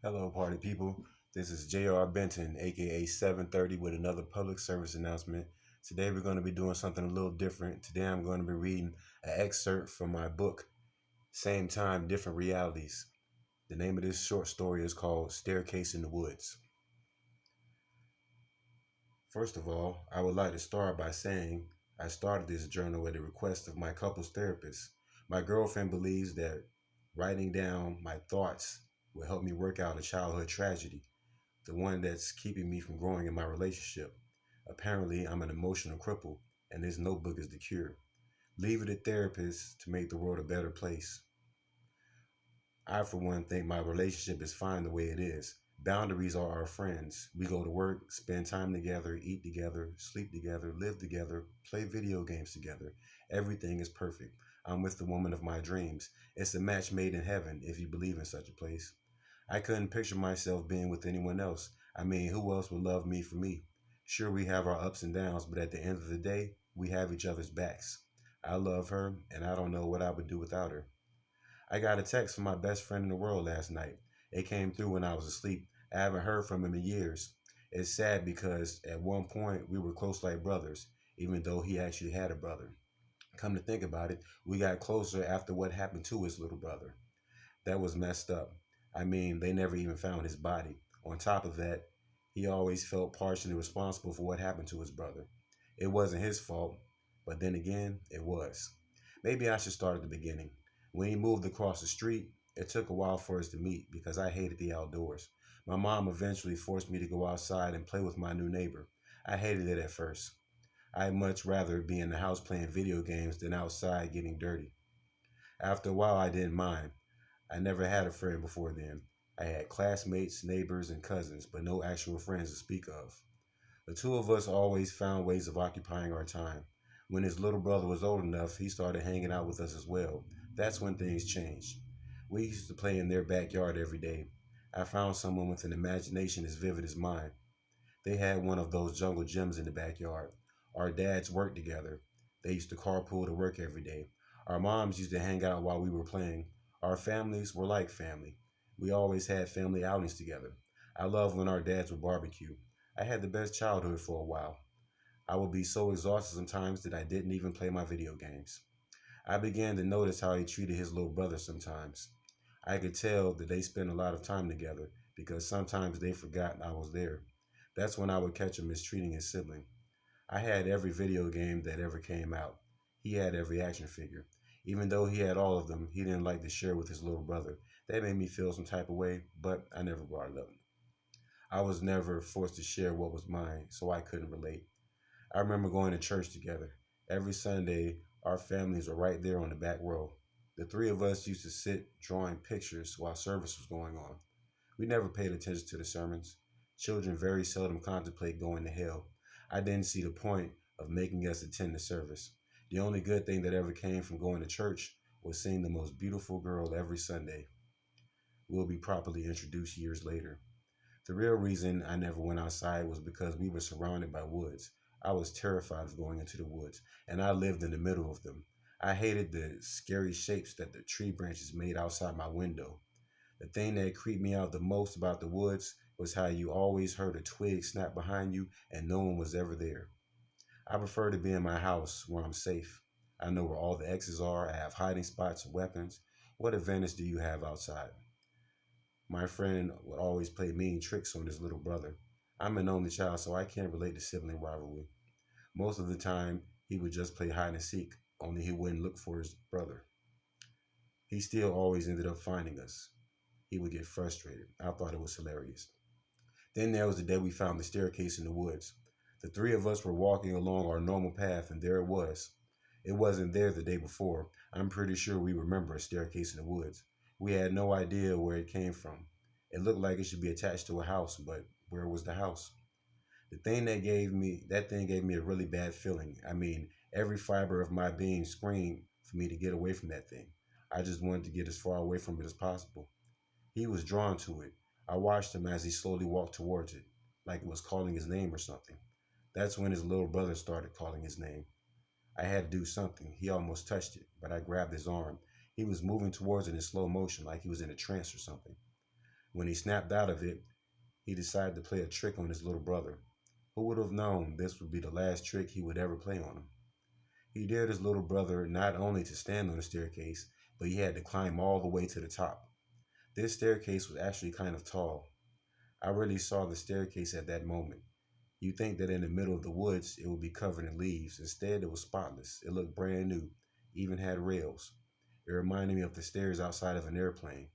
Hello, party people. This is J.R. Benton, aka 730, with another public service announcement. Today, we're going to be doing something a little different. Today, I'm going to be reading an excerpt from my book, Same Time, Different Realities. The name of this short story is called Staircase in the Woods. First of all, I would like to start by saying I started this journal at the request of my couples therapist. My girlfriend believes that writing down my thoughts will help me work out a childhood tragedy, the one that's keeping me from growing in my relationship. Apparently, I'm an emotional cripple, and this notebook is the cure. Leave it to therapists to make the world a better place. I, for one, think my relationship is fine the way it is. Boundaries are our friends. We go to work, spend time together, eat together, sleep together, live together, play video games together. Everything is perfect. I'm with the woman of my dreams. It's a match made in heaven, if you believe in such a place. I couldn't picture myself being with anyone else. I mean, who else would love me for me? Sure, we have our ups and downs, but at the end of the day, we have each other's backs. I love her, and I don't know what I would do without her. I got a text from my best friend in the world last night. It came through when I was asleep. I haven't heard from him in years. It's sad because at one point we were close like brothers, even though he actually had a brother. Come to think about it, we got closer after what happened to his little brother. That was messed up. I mean, they never even found his body. On top of that, he always felt partially responsible for what happened to his brother. It wasn't his fault, but then again, it was. Maybe I should start at the beginning. When he moved across the street, it took a while for us to meet because I hated the outdoors. My mom eventually forced me to go outside and play with my new neighbor. I hated it at first. I'd much rather be in the house playing video games than outside getting dirty. After a while, I didn't mind. I never had a friend before then. I had classmates, neighbors, and cousins, but no actual friends to speak of. The two of us always found ways of occupying our time. When his little brother was old enough, he started hanging out with us as well. That's when things changed. We used to play in their backyard every day. I found someone with an imagination as vivid as mine. They had one of those jungle gyms in the backyard. Our dads worked together. They used to carpool to work every day. Our moms used to hang out while we were playing. Our families were like family. We always had family outings together. I loved when our dads would barbecue. I had the best childhood for a while. I would be so exhausted sometimes that I didn't even play my video games. I began to notice how he treated his little brother sometimes. I could tell that they spent a lot of time together because sometimes they forgot I was there. That's when I would catch him mistreating his sibling. I had every video game that ever came out. He had every action figure. Even though he had all of them, he didn't like to share with his little brother. That made me feel some type of way, but I never brought it up. I was never forced to share what was mine, so I couldn't relate. I remember going to church together. Every Sunday, our families were right there on the back row. The three of us used to sit drawing pictures while service was going on. We never paid attention to the sermons. Children very seldom contemplate going to hell. I didn't see the point of making us attend the service. The only good thing that ever came from going to church was seeing the most beautiful girl every Sunday. We'll be properly introduced years later. The real reason I never went outside was because we were surrounded by woods. I was terrified of going into the woods, and I lived in the middle of them. I hated the scary shapes that the tree branches made outside my window. The thing that creeped me out the most about the woods was how you always heard a twig snap behind you and no one was ever there. I prefer to be in my house where I'm safe. I know where all the exits are. I have hiding spots and weapons. What advantage do you have outside? My friend would always play mean tricks on his little brother. I'm an only child, so I can't relate to sibling rivalry. Most of the time, he would just play hide and seek, only he wouldn't look for his brother. He still always ended up finding us. He would get frustrated. I thought it was hilarious. Then there was the day we found the staircase in the woods. The three of us were walking along our normal path, and there it was. It wasn't there the day before. I'm pretty sure we remember a staircase in the woods. We had no idea where it came from. It looked like it should be attached to a house, but where was the house? That thing gave me a really bad feeling. I mean, every fiber of my being screamed for me to get away from that thing. I just wanted to get as far away from it as possible. He was drawn to it. I watched him as he slowly walked towards it, like it was calling his name or something. That's when his little brother started calling his name. I had to do something. He almost touched it, but I grabbed his arm. He was moving towards it in slow motion, like he was in a trance or something. When he snapped out of it, he decided to play a trick on his little brother. Who would have known this would be the last trick he would ever play on him? He dared his little brother not only to stand on the staircase, but he had to climb all the way to the top. This staircase was actually kind of tall. I really saw the staircase at that moment. You'd think that in the middle of the woods it would be covered in leaves. Instead, it was spotless. It looked brand new, even had rails. It reminded me of the stairs outside of an airplane.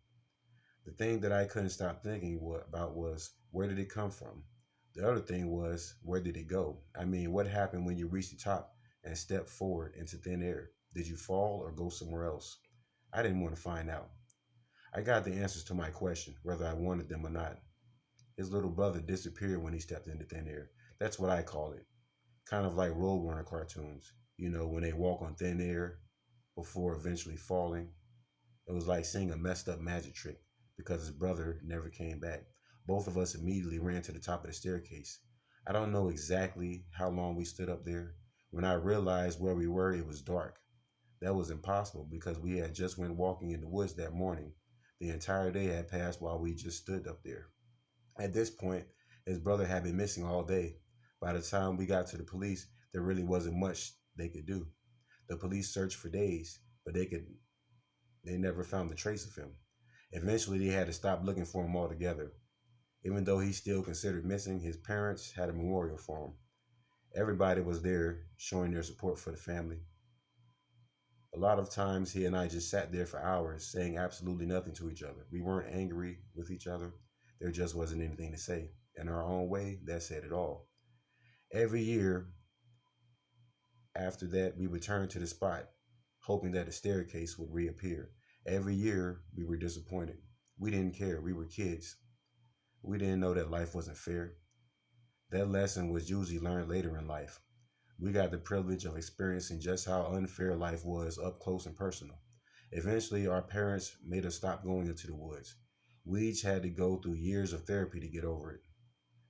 The thing that I couldn't stop thinking about was, where did it come from? The other thing was, where did it go? I mean, what happened when you reached the top and stepped forward into thin air? Did you fall or go somewhere else? I didn't want to find out. I got the answers to my question, whether I wanted them or not. His little brother disappeared when he stepped into thin air. That's what I call it. Kind of like Roadrunner cartoons. You know, when they walk on thin air before eventually falling. It was like seeing a messed up magic trick because his brother never came back. Both of us immediately ran to the top of the staircase. I don't know exactly how long we stood up there. When I realized where we were, it was dark. That was impossible because we had just went walking in the woods that morning. The entire day had passed while we just stood up there. At this point, his brother had been missing all day. By the time we got to the police, there really wasn't much they could do. The police searched for days, but they never found the trace of him. Eventually, they had to stop looking for him altogether. Even though he's still considered missing, his parents had a memorial for him. Everybody was there showing their support for the family. A lot of times, he and I just sat there for hours saying absolutely nothing to each other. We weren't angry with each other, there just wasn't anything to say. In our own way, that said it all. Every year after that, we returned to the spot, hoping that the staircase would reappear. Every year, we were disappointed. We didn't care. We were kids. We didn't know that life wasn't fair. That lesson was usually learned later in life. We got the privilege of experiencing just how unfair life was up close and personal. Eventually, our parents made us stop going into the woods. We each had to go through years of therapy to get over it.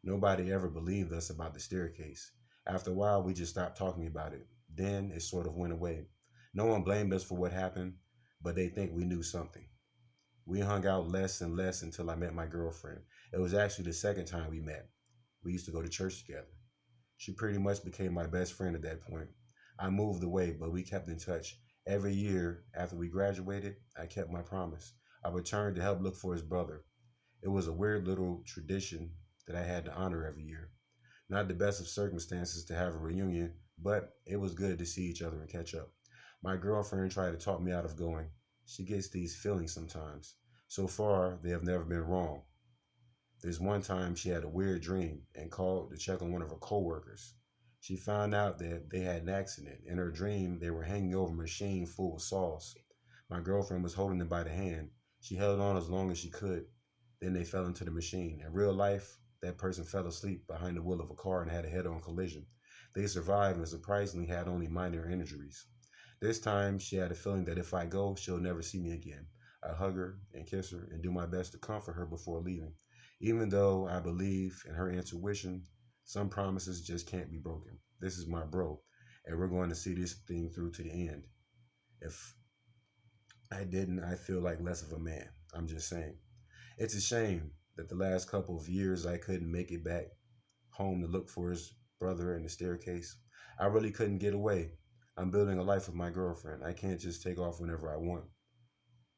Nobody ever believed us about the staircase. After a while, we just stopped talking about it. Then it sort of went away. No one blamed us for what happened, but they think we knew something. We hung out less and less until I met my girlfriend. It was actually the second time we met. We used to go to church together. She pretty much became my best friend at that point. I moved away, but we kept in touch. Every year after we graduated, I kept my promise. I returned to help look for his brother. It was a weird little tradition that I had to honor every year. Not the best of circumstances to have a reunion, but it was good to see each other and catch up. My girlfriend tried to talk me out of going. She gets these feelings sometimes. So far, they have never been wrong. There's one time she had a weird dream and called to check on one of her coworkers. She found out that they had an accident. In her dream, they were hanging over a machine full of saws. My girlfriend was holding them by the hand. She held on as long as she could. Then they fell into the machine. In real life, that person fell asleep behind the wheel of a car and had a head-on collision. They survived and surprisingly had only minor injuries. This time, she had a feeling that if I go, she'll never see me again. I hug her and kiss her and do my best to comfort her before leaving. Even though I believe in her intuition, some promises just can't be broken. This is my bro, and we're going to see this thing through to the end. If I didn't, I feel like less of a man. I'm just saying. It's a shame that the last couple of years I couldn't make it back home to look for his brother in the staircase. I really couldn't get away. I'm building a life with my girlfriend. I can't just take off whenever I want.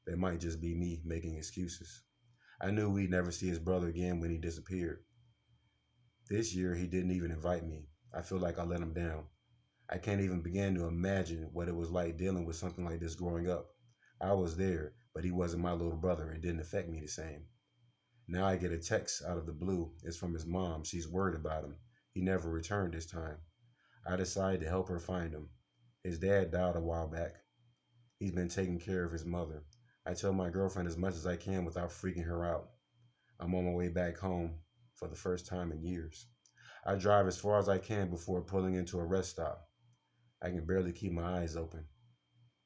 That might just be me making excuses. I knew we'd never see his brother again when he disappeared. This year, he didn't even invite me. I feel like I let him down. I can't even begin to imagine what it was like dealing with something like this growing up. I was there, but he wasn't my little brother. It didn't affect me the same. Now I get a text out of the blue. It's from his mom. She's worried about him. He never returned this time. I decided to help her find him. His dad died a while back. He's been taking care of his mother. I tell my girlfriend as much as I can without freaking her out. I'm on my way back home for the first time in years. I drive as far as I can before pulling into a rest stop. I can barely keep my eyes open.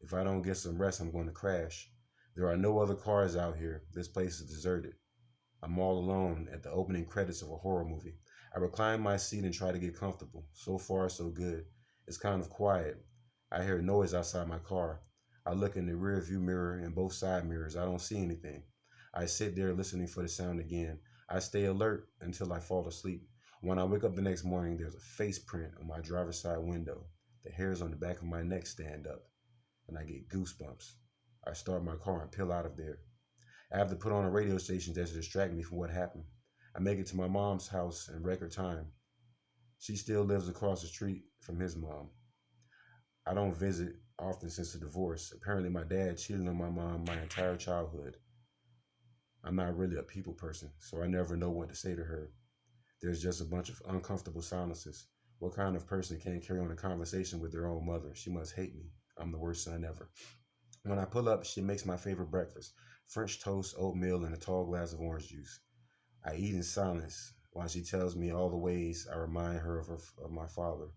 If I don't get some rest, I'm going to crash. There are no other cars out here. This place is deserted. I'm all alone at the opening credits of a horror movie. I recline my seat and try to get comfortable. So far, so good. It's kind of quiet. I hear noise outside my car. I look in the rear view mirror and both side mirrors. I don't see anything. I sit there listening for the sound again. I stay alert until I fall asleep. When I wake up the next morning, there's a face print on my driver's side window. The hairs on the back of my neck stand up, and I get goosebumps. I start my car and peel out of there. I have to put on a radio station just to distract me from what happened. I make it to my mom's house in record time. She still lives across the street from his mom. I don't visit often since the divorce. Apparently, my dad cheated on my mom my entire childhood. I'm not really a people person, so I never know what to say to her. There's just a bunch of uncomfortable silences. What kind of person can't carry on a conversation with their own mother? She must hate me. I'm the worst son ever. When I pull up, she makes my favorite breakfast: French toast, oatmeal, and a tall glass of orange juice. I eat in silence while she tells me all the ways I remind her of my father.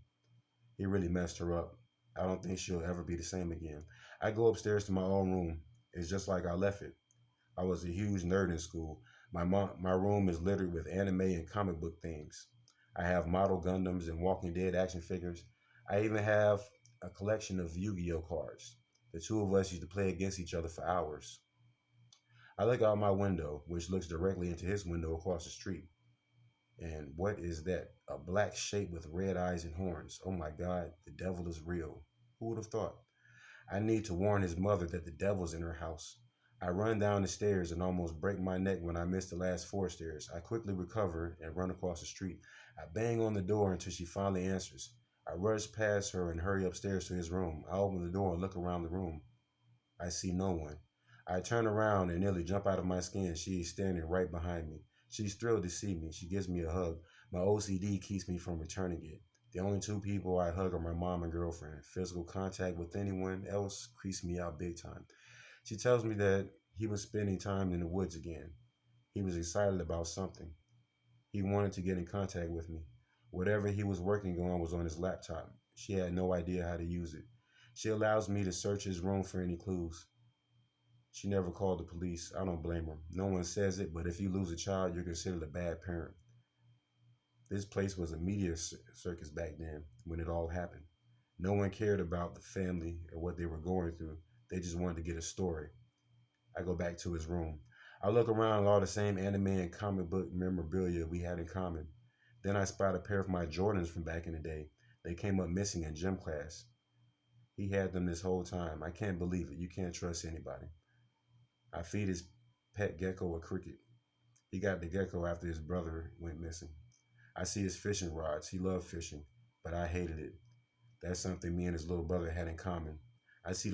He really messed her up. I don't think she'll ever be the same again. I go upstairs to my own room. It's just like I left it. I was a huge nerd in school. My room is littered with anime and comic book themes. I have model Gundams and Walking Dead action figures. I even have a collection of Yu-Gi-Oh cards. The two of us used to play against each other for hours. I look out my window, which looks directly into his window across the street. And what is that? A black shape with red eyes and horns. Oh my God, the devil is real. Who would have thought? I need to warn his mother that the devil's in her house. I run down the stairs and almost break my neck when I miss the last four stairs. I quickly recover and run across the street. I bang on the door until she finally answers. I rush past her and hurry upstairs to his room. I open the door and look around the room. I see no one. I turn around and nearly jump out of my skin. She is standing right behind me. She's thrilled to see me. She gives me a hug. My OCD keeps me from returning it. The only two people I hug are my mom and girlfriend. Physical contact with anyone else creeps me out big time. She tells me that he was spending time in the woods again. He was excited about something. He wanted to get in contact with me. Whatever he was working on was on his laptop. She had no idea how to use it. She allows me to search his room for any clues. She never called the police. I don't blame her. No one says it, but if you lose a child, you're considered a bad parent. This place was a media circus back then when it all happened. No one cared about the family or what they were going through. They just wanted to get a story. I go back to his room. I look around at all the same anime and comic book memorabilia we had in common. Then I spot a pair of my Jordans from back in the day. They came up missing in gym class. He had them this whole time. I can't believe it. You can't trust anybody. I feed his pet gecko a cricket. He got the gecko after his brother went missing. I see his fishing rods. He loved fishing, but I hated it. That's something me and his little brother had in common. I see